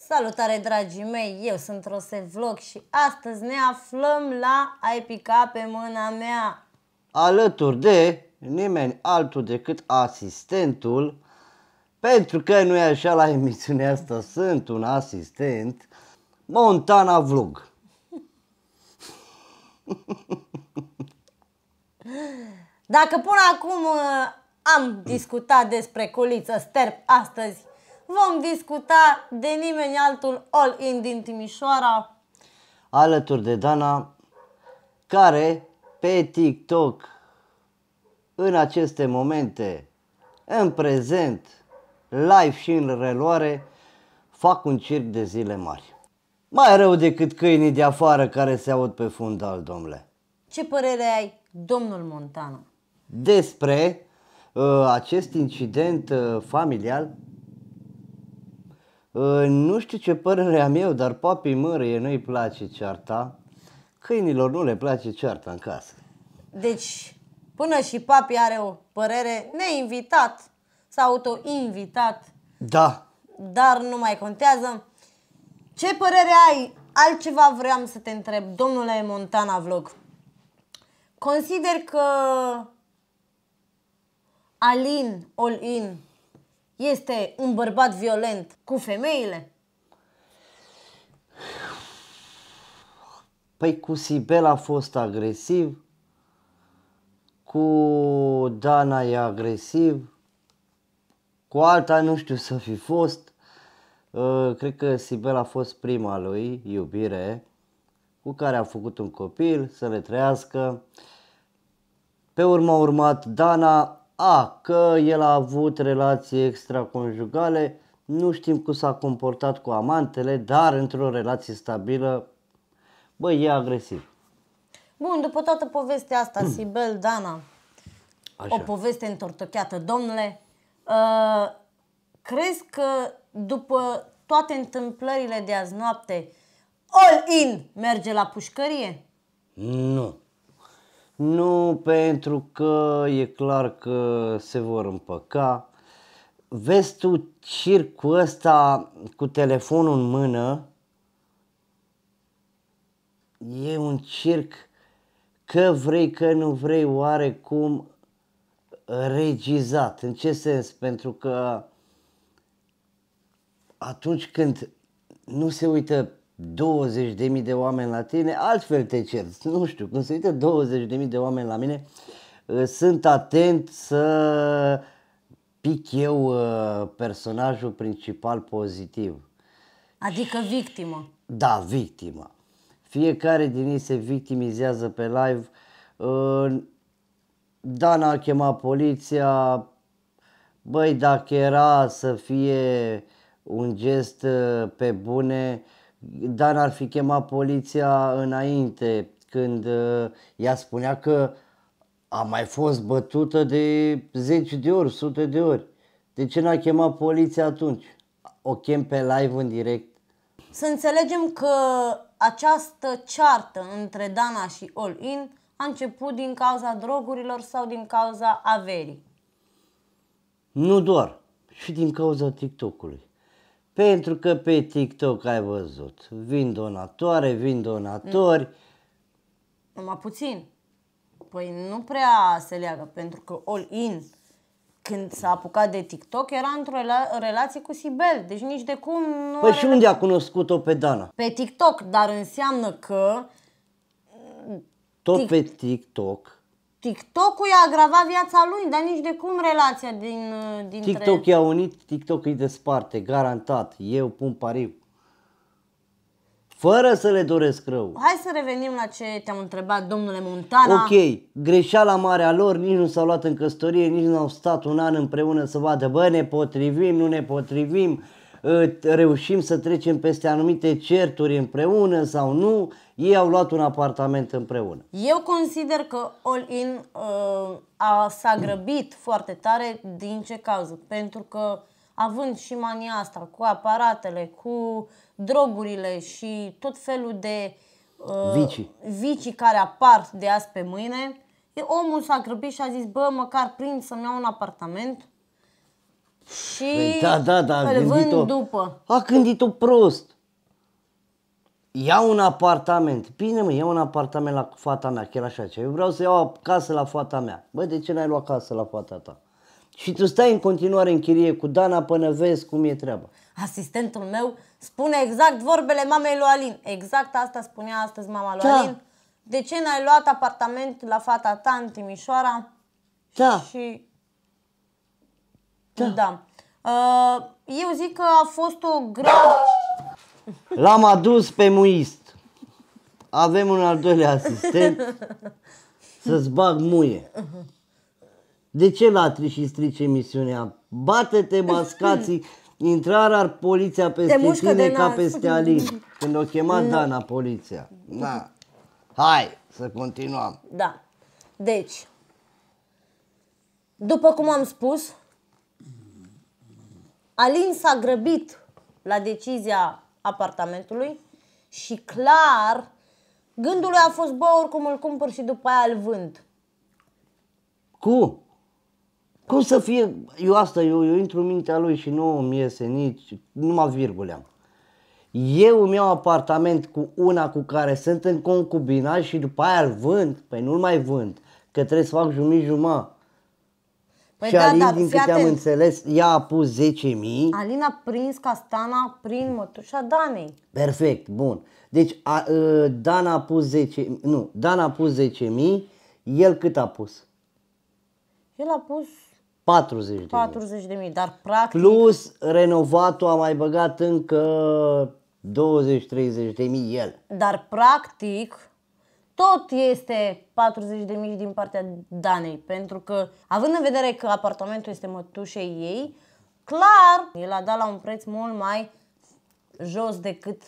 Salutare, dragii mei, eu sunt Rose Vlog și astăzi ne aflăm la Ai picat pe mâna mea. Alături de nimeni altul decât asistentul, pentru că nu e așa, la emisiunea asta sunt un asistent, Montana Vlog. Dacă până acum am discutat despre Culiță Sterp, astăzi vom discuta de nimeni altul All In din Timișoara. Alături de Dana, care pe TikTok în aceste momente, în prezent, live și în reluare, fac un circ de zile mari. Mai rău decât câinii de afară care se aud pe fundal, domnule. Ce părere ai, domnul Montana? Despre acest incident familial, nu știu ce părere am eu, dar papii mărie nu-i place cearta, câinilor nu le place cearta în casă. Deci, până și papi are o părere, neinvitat sau auto-invitat, Da. dar nu mai contează. Ce părere ai? Altceva vreau să te întreb, domnule Montana Vlog. Consider că Alin, All In, este un bărbat violent cu femeile? Păi cu Sibel a fost agresiv, cu Dana e agresiv, cu alta nu știu să fi fost. Cred că Sibel a fost prima lui iubire, cu care a făcut un copil, să le trăiască. Pe urmă a urmat Dana, că el a avut relații extraconjugale, nu știm cum s-a comportat cu amantele, dar într-o relație stabilă, băi, e agresiv. Bun, după toată povestea asta, Sibel, Dana, Așa. o poveste întortocheată, domnule, crezi că după toate întâmplările de azi noapte, All In merge la pușcărie? Nu. Nu, pentru că e clar că se vor împăca. Vezi tu circul ăsta cu telefonul în mână, e un circ, că vrei, că nu vrei, oarecum regizat. În ce sens? Pentru că atunci când nu se uită 20.000 de oameni la tine, altfel te cerți. Nu știu, când se uită 20.000 de oameni la mine, sunt atent să pic eu personajul principal pozitiv. Adică victimă. Da, victima. Fiecare din ei se victimizează pe live. Dana a chemat poliția. Băi, dacă era să fie un gest pe bune, Dan ar fi chemat poliția înainte, când ea spunea că a mai fost bătută de 10 de ori, 100 de ori. De ce n-a chemat poliția atunci? O chem pe live în direct. Să înțelegem că această ceartă între Dana și All In a început din cauza drogurilor sau din cauza averii? Nu doar, și din cauza TikTok-ului. Pentru că pe TikTok ai văzut, vin donatoare, vin donatori. Numai puțin. Păi nu prea se leagă, pentru că All In, când s-a apucat de TikTok, era într-o relație cu Sibel. Deci nici de cum nu Păi are și unde a cunoscut-o pe Dana? pe TikTok, dar înseamnă că Tot pe TikTok. TikTok-ul i-a agravat viața lui, dar nici de cum relația dintre... TikTok i-a unit, TikTok îi desparte, garantat. Eu pun pariu. Fără să le doresc rău. Hai să revenim la ce te-am întrebat, domnule Montana. Ok, greșeala mare a lor, nici nu s-au luat în căsătorie, nici nu au stat un an împreună să vadă, bă, ne potrivim, nu ne potrivim, reușim să trecem peste anumite certuri împreună sau nu. Ei au luat un apartament împreună. Eu consider că All In s-a grăbit foarte tare. Din ce cauză? Pentru că având și mania asta cu aparatele, cu drogurile și tot felul de vicii care apar de azi pe mâine, omul s-a grăbit și a zis, bă, măcar prind să-mi iau un apartament și Da, îl vând după. A gândit-o prost. Ia un apartament. Bine, mă, ia un apartament la fata mea, chiar așa. Eu vreau să iau o casă la fata mea. Bă, de ce n-ai luat casă la fata ta? Și tu stai în continuare în chirie cu Dana până vezi cum e treaba. Asistentul meu spune exact vorbele mamei lui Alin. Exact asta spunea astăzi mama lui Alin. De ce n-ai luat apartament la fata ta în Timișoara? Da. Și... Da. Eu zic că a fost o L-am adus pe muist. Avem un al doilea asistent să-ți bag muie. De ce latri și strici emisiunea? Bate-te, mascații, intrarea poliția peste tine ca peste Alin. Când o chema Dana poliția. Na. Hai să continuăm. Da. Deci, după cum am spus, Alin s-a grăbit la decizia apartamentului și clar gândul lui a fost, bă, oricum îl cumpăr și după aia îl vând. Cum să fie, eu intru în mintea lui și nu îmi iese nici, numai virgule am. Eu îmi iau apartament cu una cu care sunt în concubinaj și după aia îl vând, păi nu-l mai vând, că trebuie să fac jumătate. Păi și Alin, din câte am înțeles, ea a pus 10.000. Alin a prins castana prin mătușa Danei. Perfect, bun. Deci Dana a pus 10.000, el cât a pus? El a pus 40.000, dar practic... Plus renovatul a mai băgat încă 20-30.000 el. Dar practic tot este 40.000 din partea Danei, pentru că având în vedere că apartamentul este mătușei ei, clar, el a dat la un preț mult mai jos decât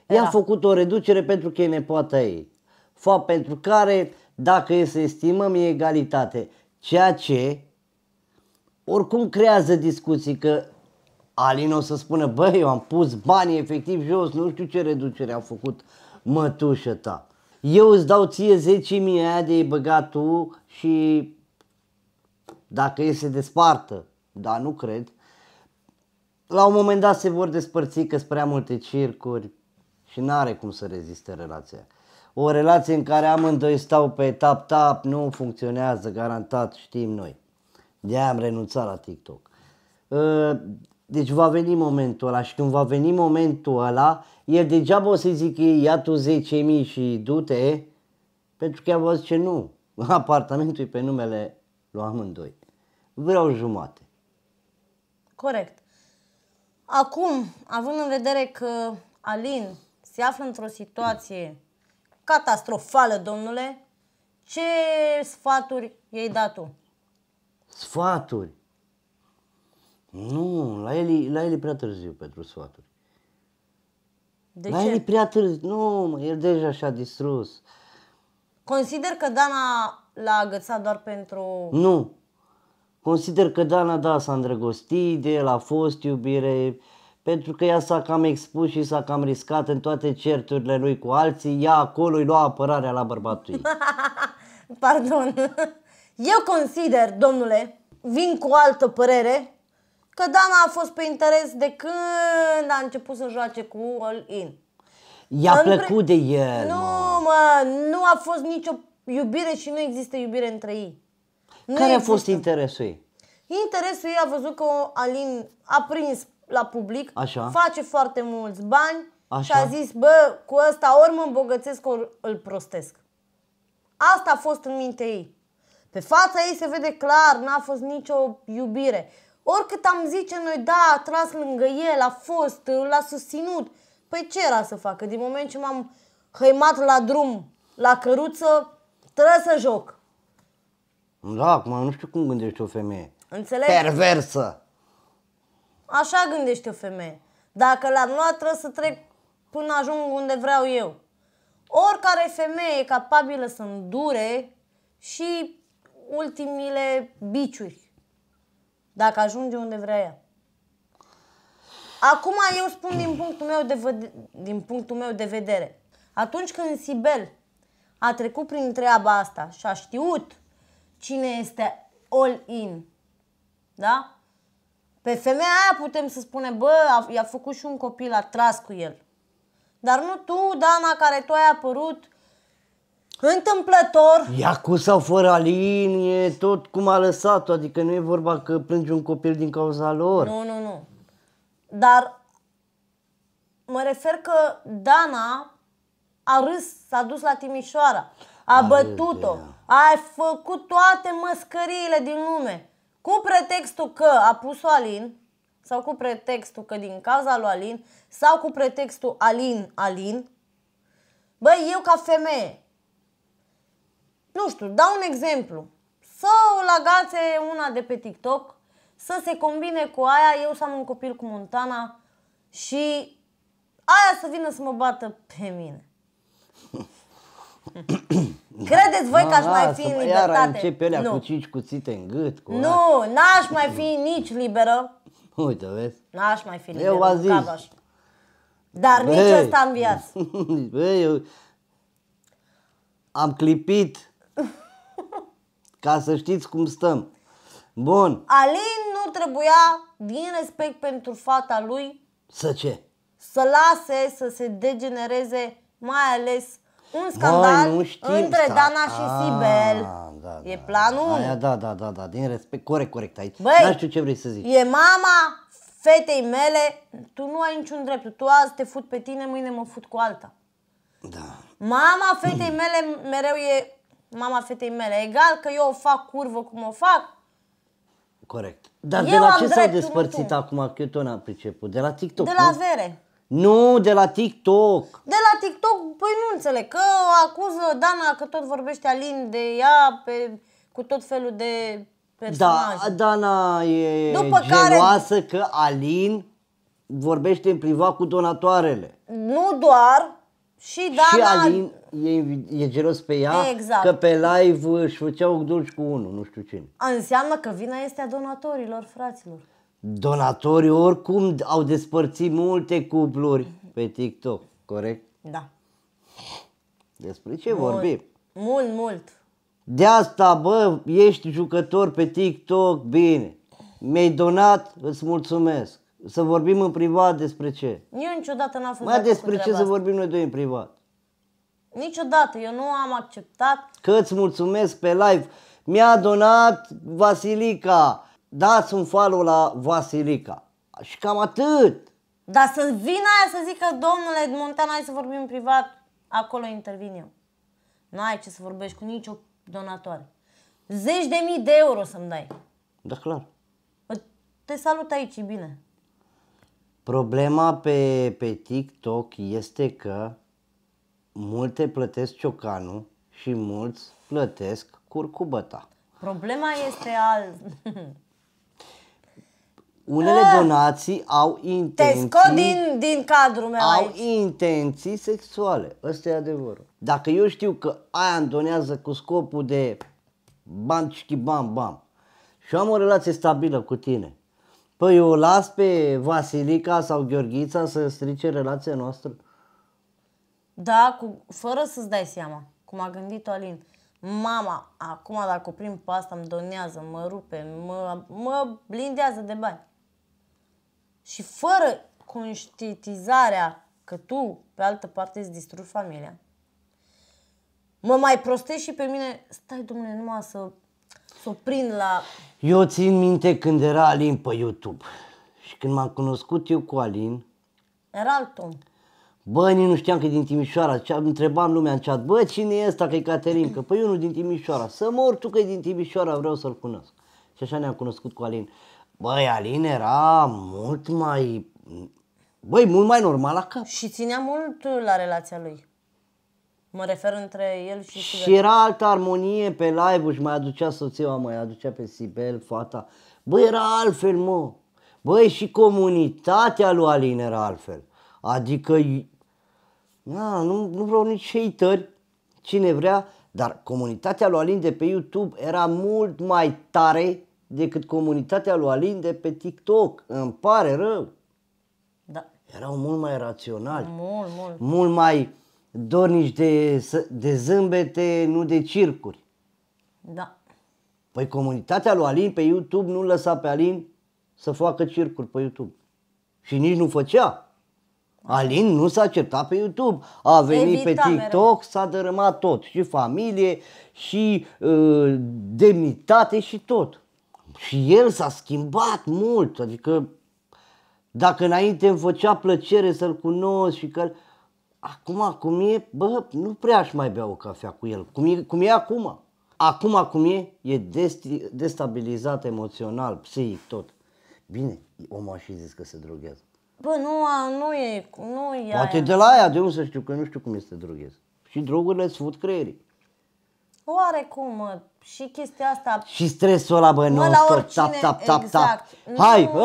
era. Ea a făcut o reducere pentru că e nepoata ei. Fapt pentru care, dacă e să estimăm, e egalitate. Ceea ce oricum creează discuții, că Alin o să spună, băi, eu am pus banii efectiv jos, nu știu ce reducere a făcut mătușă ta. Eu îți dau ție 10.000 aia de băgat tu și dacă e se despartă, dar nu cred, la un moment dat se vor despărți că sunt prea multe circuri și n-are cum să reziste relația. O relație în care amândoi stau pe tap-tap nu funcționează, garantat, știm noi. De-aia am renunțat la TikTok. Deci va veni momentul ăla și când va veni momentul ăla, el degeaba o să-i zic ei, ia tu 10.000 și du-te, pentru că ea va zice nu, apartamentul e pe numele lui amândoi. Vreau jumate. Corect. Acum, având în vedere că Alin se află într-o situație catastrofală, domnule, ce sfaturi i-ai dat tu? Sfaturi? Nu, la el e prea târziu pentru sfaturi. De la ce? el e prea târziu, nu, el deja și-a distrus. Consider că Dana l-a agățat doar pentru... Nu. Consider că Dana, s-a îndrăgostit de el, a fost iubire, pentru că ea s-a cam expus și s-a cam riscat în toate certurile lui cu alții, ea acolo îi lua apărarea la bărbatul ei. Pardon. Eu consider, domnule, vin cu o altă părere, că Dana a fost pe interes de când a început să joace cu All-In. I-a plăcut de el. Nu, mă, nu a fost nicio iubire și nu există iubire între ei. Care a fost interesul ei? Interesul ei a văzut că Alin a prins la public, Așa. face foarte mulți bani. Așa. Și a zis, bă, cu ăsta ori mă îmbogățesc, ori îl prostesc. Asta a fost în mintea ei. Pe fața ei se vede clar, n-a fost nicio iubire. Oricât am zice noi, da, a tras lângă el, a fost, l-a susținut. Păi ce era să facă? Din moment ce m-am hăimat la drum, la căruță, trebuie să joc. Da, acum nu știu cum gândește o femeie. Înțelegi? Perversă. Așa gândește o femeie. Dacă l-am luat, trebuie să trec până ajung unde vreau eu. Oricare femeie e capabilă să îndure și ultimile biciuri, dacă ajunge unde vrea ea. Acum eu spun din punctul meu de vedere. Atunci când Sibel a trecut prin treaba asta și a știut cine este All-In, da? Pe femeia aia putem să spunem, bă, i-a făcut și un copil, a tras cu el. Dar nu tu, Dana, care tu ai apărut întâmplător. Ia cu sau fără Alin, e tot cum a lăsat-o, adică nu e vorba că plânge un copil din cauza lor. Nu. Dar mă refer că Dana a râs, s-a dus la Timișoara, a bătut-o, a făcut toate măscăriile din lume. Cu pretextul că a pus-o Alin, sau cu pretextul că din cauza lui Alin, sau cu pretextul Alin. Băi, eu ca femeie, nu știu, dau un exemplu. Să o lagațe una de pe TikTok, să se combine cu aia, eu să am un copil cu Montana și aia să vină să mă bată pe mine. Credeți voi că aș mai fi în libertate? Iar începe alea cu 5 cuțite în gât. Cu nu, n-aș mai fi nici liberă. Uite, vezi? N-aș mai fi liberă. Eu v-am zis. Dar nici ăsta în viață. Băi, eu am clipit ca să știți cum stăm. Bun. Alin nu trebuia, din respect pentru fata lui, să ce? Să lase să se degenereze, mai ales un scandal între Dana și Sibel. E planul 1. Aia, da, din respect, corect aici. Băi, n-aș știu ce vrei să zici. E mama fetei mele, tu nu ai niciun drept. Tu azi te fut pe tine, mâine mă fut cu alta. Da. Mama fetei mele mereu e mama fetei mele. Egal că eu o fac curvă cum o fac. Corect. Dar de la ce s-au despărțit acum? Că eu tot n-am priceput. De la TikTok? De la avere. Nu, de la TikTok. De la TikTok, păi nu înțeleg. Că acuză Dana că tot vorbește Alin de ea cu tot felul de personaje. Da, Dana e geloasă că Alin vorbește în privat cu donatoarele. Nu doar, și Dana... Și Alin e gelos pe ea, exact, că pe live își făceau dulci cu unul, nu știu cine. Înseamnă că vina este a donatorilor, fraților. Donatorii oricum au despărțit multe cupluri pe TikTok, corect? Da. Despre ce vorbim? Mult. De asta, bă, ești jucător pe TikTok, bine. Mi-ai donat, îți mulțumesc. Să vorbim în privat despre ce? Eu niciodată n-am fost mai despre ce să vorbim noi doi în privat? Niciodată, eu nu am acceptat. Că îți mulțumesc pe live. Mi-a donat Vasilica. Dați un follow la Vasilica. Și cam atât. Dar să vină aia să zică, domnule Montana, hai să vorbim în privat, acolo intervin eu. N-ai ce să vorbești cu nicio donatoare. 10.000 de euro să-mi dai. Da, clar. Te salut aici, e bine. Problema pe TikTok este că multe plătesc ciocanul și mulți plătesc curcubăta. Problema este Unele donații au intenții... Te scot din cadrul meu au aici. intenții sexuale. Ăsta e adevărul. Dacă eu știu că aia îmi donează cu scopul de bam și am o relație stabilă cu tine, păi eu o las pe Vasilica sau Gheorghița să strice relația noastră? Da, fără să-ți dai seama cum a gândit Alin. Mama, acum dacă oprim pe asta, îmi donează, mă rupe, mă blindează de bani. Și fără conștientizarea că tu, pe altă parte, îți distrugi familia, mă mai prostești și pe mine. Stai, domnule, numai să o prind la... Eu țin minte când era Alin pe YouTube și când m-am cunoscut eu cu Alin, era alt om. Bă, nici nu știam că e din Timișoara. Întrebam lumea în chat, bă, cine e ăsta, că e Caterin? Că păi unul din Timișoara. Să mor tu că e din Timișoara, vreau să-l cunosc. Și așa ne-am cunoscut cu Alin. Băi, Alin era mult mai normal la cap. Și ținea mult la relația lui. Mă refer între el și Sibel. Și era altă armonie pe live-uri și mai aducea soția, mai aducea pe Sibel, fata. Bă, era altfel, mă. Băi, și comunitatea lui Alin era altfel. Adică, nu vreau nici hateri, cine vrea, dar comunitatea lui Alin de pe YouTube era mult mai tare decât comunitatea lui Alin de pe TikTok. Îmi pare rău. Da. Erau mult mai raționali. Mult. Mult mai dornici de zâmbete, nu de circuri. Da. Păi comunitatea lui Alin pe YouTube nu lăsa pe Alin să facă circuri pe YouTube. Și nici nu făcea. Alin nu s-a certat pe YouTube, a venit Evita pe TikTok, s-a dărâmat tot, și familie, și demnitate și tot. Și el s-a schimbat mult, adică dacă înainte îmi făcea plăcere să-l cunosc și că acum cum e, bă, nu prea aș mai bea o cafea cu el, cum e acum. Acum cum e destabilizat emoțional, psihic, tot. Bine, omul a și zis că se droghează. Bă, nu e Poate aia. de la aia, de unde să știu, că nu știu cum este droghez. Și drogurile îți fut creierii. Oarecum, mă, și chestia asta, Și stresul ăla, bă, Mă, la non-stop, oricine, tap. exact. Hai, Nu-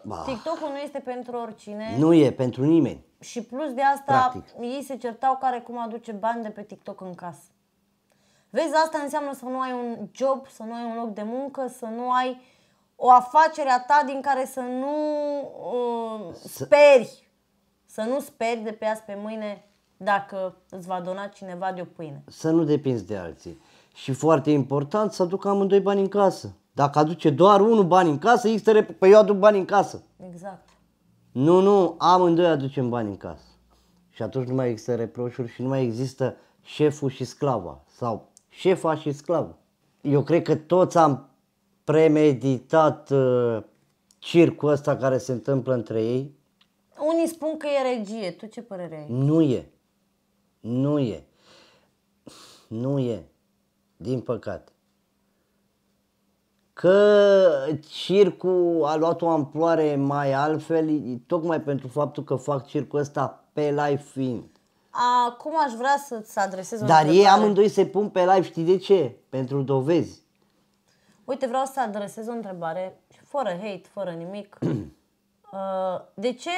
Bah, TikTok-ul nu este pentru oricine. nu e pentru nimeni. Și plus de asta, Practic. ei se certau care cum aduce bani de pe TikTok în casă. Vezi, asta înseamnă să nu ai un job, să nu ai un loc de muncă, să nu ai o afacere a ta din care să nu speri. Să nu speri de pe azi pe mâine dacă îți va dona cineva de o pâine. Să nu depinzi de alții. Și foarte important, să aducă amândoi bani în casă. Dacă aduce doar unul bani în casă, pe eu aduc bani în casă. Exact. Nu, amândoi aducem bani în casă. Și atunci nu mai există reproșuri și nu mai există șeful și sclava sau șefa și sclavă. Eu cred că toți am premeditat circul ăsta care se întâmplă între ei. Unii spun că e regie. Tu ce părere ai? Nu e. Din păcate. Că circul a luat o amploare mai altfel, tocmai pentru faptul că fac circul ăsta pe live fiind. Acum aș vrea să-ți adresez o Dar ei întrebare. amândoi se pun pe live, știi de ce? Pentru dovezi. Uite, vreau să adresez o întrebare, fără hate, fără nimic. De ce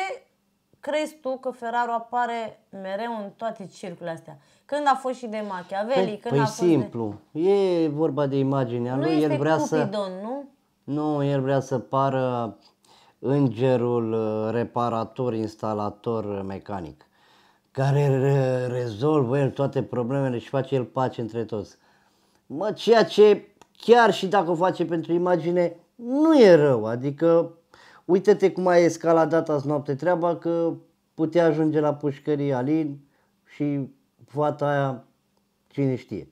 crezi tu că Ferraro apare mereu în toate circurile astea? Când a fost și de Machiavelli, când Păi a fost simplu, e vorba de imaginea Nu lui, este el vrea Cupidon, nu? Nu, el vrea să pară îngerul reparator, instalator, mecanic, care rezolvă el toate problemele și face el pace între toți. Mă, ceea ce chiar și dacă o face pentru imagine, nu e rău, adică uite-te cum ai escaladat azi noapte treaba, că putea ajunge la pușcărie Alin și fata aia cine știe.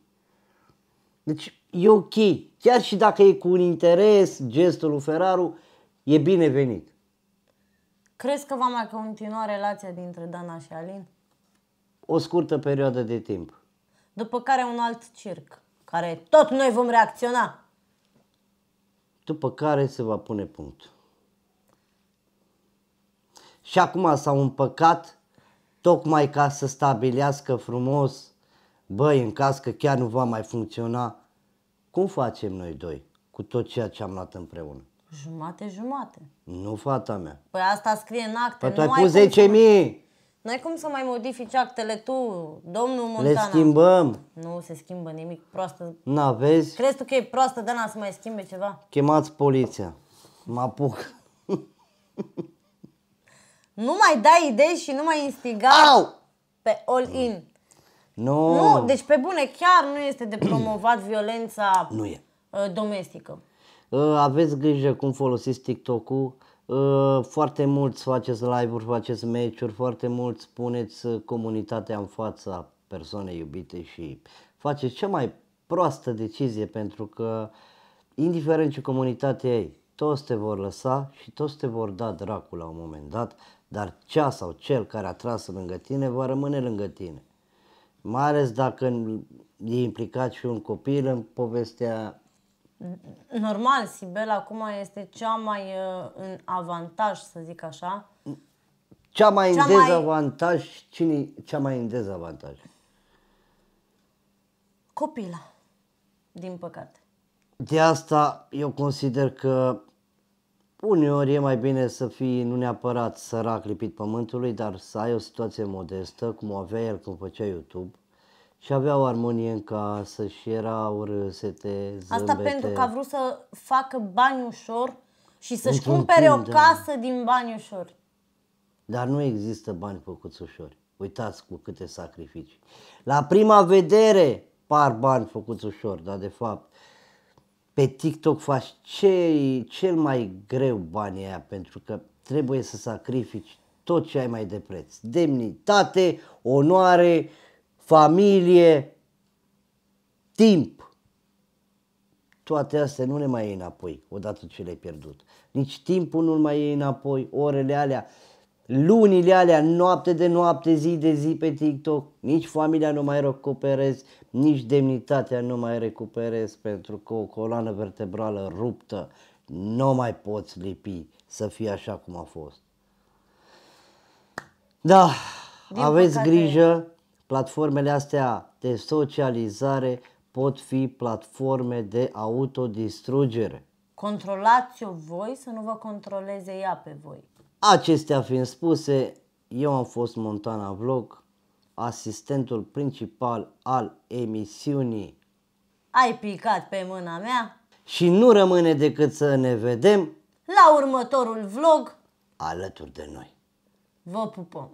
Deci e ok, chiar și dacă e cu un interes gestul lui Ferraru, e binevenit. Crezi că va mai continua relația dintre Dana și Alin? O scurtă perioadă de timp. După care un alt circ, care tot noi vom reacționa. După care se va pune punct. Și acum s-au împăcat tocmai ca să stabilească frumos, băi, în caz că chiar nu va mai funcționa, cum facem noi doi cu tot ceea ce am luat împreună? Jumate. Nu, fata mea. Păi asta scrie în acte. Păi tu nu ai ai pus cum să 10.000, N-ai cum să mai modifici actele tu, domnul Montana. le schimbăm. Nu se schimbă nimic, proastă. N-aveți? Crezi tu că e proastă Dana să mai schimbe ceva? Chemați poliția. Mă apuc. Nu mai dai idei și nu mai instiga Au! pe all-in. Nu, Nu, deci pe bune, chiar nu este de promovat violența nu e. domestică. Aveți grijă cum folosiți TikTok-ul. Foarte mulți faceți live-uri, faceți match-uri, foarte mulți puneți comunitatea în fața persoanei iubite și faceți cea mai proastă decizie, pentru că indiferent ce comunitate ai, toți te vor lăsa și toți te vor da dracul la un moment dat, dar cea sau cel care a tras lângă tine va rămâne lângă tine. Mai ales dacă e implicat și un copil în povestea. Normal, Sibel acum este cea mai în avantaj, să zic așa. Cea mai Cea în mai- dezavantaj, cine cea mai în dezavantaj? Copila, din păcate. De asta eu consider că uneori e mai bine să fii nu neapărat sărac lipit pământului, dar să ai o situație modestă, cum o avea el când făcea YouTube, și avea o armonie în casă și erau râsete, zâmbete. Asta pentru că a vrut să facă bani ușor și să-și Într-un cumpere o timp, da. casă din bani ușori. Dar nu există bani făcuți ușori. Uitați cu câte sacrificii. La prima vedere par bani făcuți ușor, dar de fapt Pe TikTok faci cel mai greu banii aia, pentru că trebuie să sacrifici tot ce ai mai de preț. Demnitate, onoare, familie, timp. Toate astea nu le mai iei înapoi odată ce le-ai pierdut. Nici timpul nu-l mai iei înapoi, orele alea, lunile alea, noapte de noapte, zi de zi pe TikTok. Nici familia nu mai recuperezi, nici demnitatea nu mai recuperezi, pentru că o coloană vertebrală ruptă nu mai poți lipi să fie așa cum a fost. Da, aveți grijă, platformele astea de socializare pot fi platforme de autodistrugere. Controlați-o voi să nu vă controleze ea pe voi. Acestea fiind spuse, eu am fost Montana Vlog, asistentul principal al emisiunii. Ai picat pe mâna mea? Și nu rămâne decât să ne vedem La următorul vlog alături de noi. vă pupăm!